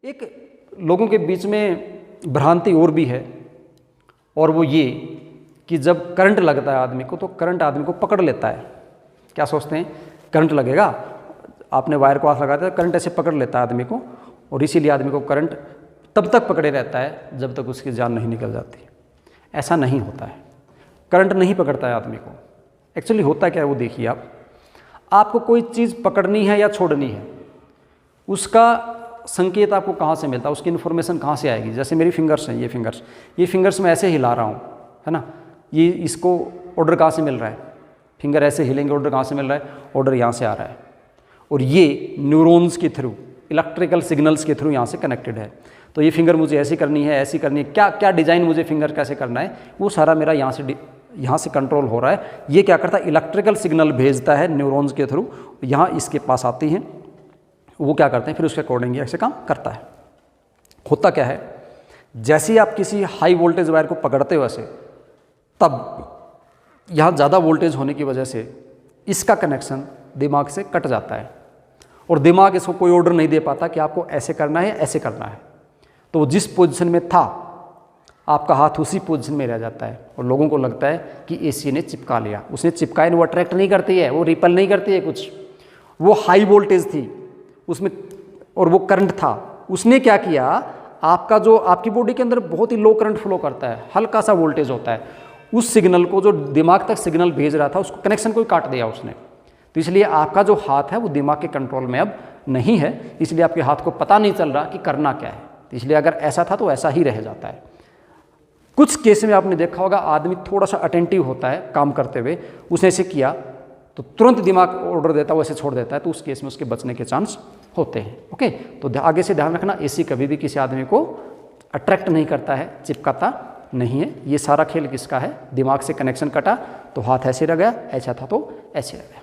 एक लोगों के बीच में भ्रांति और भी है, और वो ये कि जब करंट लगता है आदमी को तो करंट आदमी को पकड़ लेता है। क्या सोचते हैं, करंट लगेगा, आपने वायर को हाथ लगाते हैं, करंट ऐसे पकड़ लेता है आदमी को, और इसीलिए आदमी को करंट तब तक पकड़े रहता है जब तक उसकी जान नहीं निकल जाती। ऐसा नहीं होता है, करंट नहीं पकड़ता है आदमी को। एक्चुअली होता क्या है वो देखिए आप, आपको कोई चीज़ पकड़नी है या छोड़नी है, उसका संकेत आपको कहाँ से मिलता है, उसकी इन्फॉर्मेशन कहाँ से आएगी। जैसे मेरी फिंगर्स हैं, ये फिंगर्स मैं ऐसे हिला रहा हूँ, है ना, ये इसको ऑर्डर कहाँ से मिल रहा है, फिंगर ऐसे हिलेंगे, ऑर्डर कहाँ से मिल रहा है, ऑर्डर यहाँ से आ रहा है, और ये न्यूरॉन्स के थ्रू, इलेक्ट्रिकल सिग्नल्स के थ्रू यहाँ से कनेक्टेड है। तो ये फिंगर मुझे ऐसी करनी है, ऐसी करनी है, क्या क्या डिज़ाइन मुझे फिंगर कैसे करना है, वो सारा मेरा यहाँ से कंट्रोल हो रहा है। ये क्या करता है, इलेक्ट्रिकल सिग्नल भेजता है न्यूरॉन्स के थ्रू, यहाँ इसके पास आती हैं, वो क्या करते हैं फिर उसके अकॉर्डिंग ऐसे काम करता है। होता क्या है, जैसे ही आप किसी हाई वोल्टेज वायर को पकड़ते हो ऐसे, तब यहाँ ज़्यादा वोल्टेज होने की वजह से इसका कनेक्शन दिमाग से कट जाता है, और दिमाग इसको कोई ऑर्डर नहीं दे पाता कि आपको ऐसे करना है, ऐसे करना है। तो वो जिस पोजीशन में था, आपका हाथ उसी पोजीशन में रह जाता है, और लोगों को लगता है कि एसी ने चिपका लिया। उसने चिपकाया, वो अट्रैक्ट नहीं करती है, वो रिपल नहीं करती है कुछ, वो हाई वोल्टेज थी उसमें और वो करंट था। उसने क्या किया, आपकी बॉडी के अंदर बहुत ही लो करंट फ्लो करता है, हल्का सा वोल्टेज होता है, उस सिग्नल को जो दिमाग तक सिग्नल भेज रहा था उसको कनेक्शन को काट दिया उसने। तो इसलिए आपका जो हाथ है वो दिमाग के कंट्रोल में अब नहीं है, इसलिए आपके हाथ को पता नहीं चल रहा कि करना क्या है। तो इसलिए अगर ऐसा था तो ऐसा ही रह जाता है। कुछ केस में आपने देखा होगा आदमी थोड़ा सा अटेंटिव होता है काम करते हुए, उसने ऐसे किया तो तुरंत दिमाग ऑर्डर देता है, वो ऐसे छोड़ देता है, तो उस केस में उसके बचने के चांस होते हैं। ओके, तो आगे से ध्यान रखना, एसी कभी भी किसी आदमी को अट्रैक्ट नहीं करता है, चिपकाता नहीं है। ये सारा खेल किसका है, दिमाग से कनेक्शन कटा तो हाथ ऐसे रह गया, ऐसा था तो ऐसे रह गया।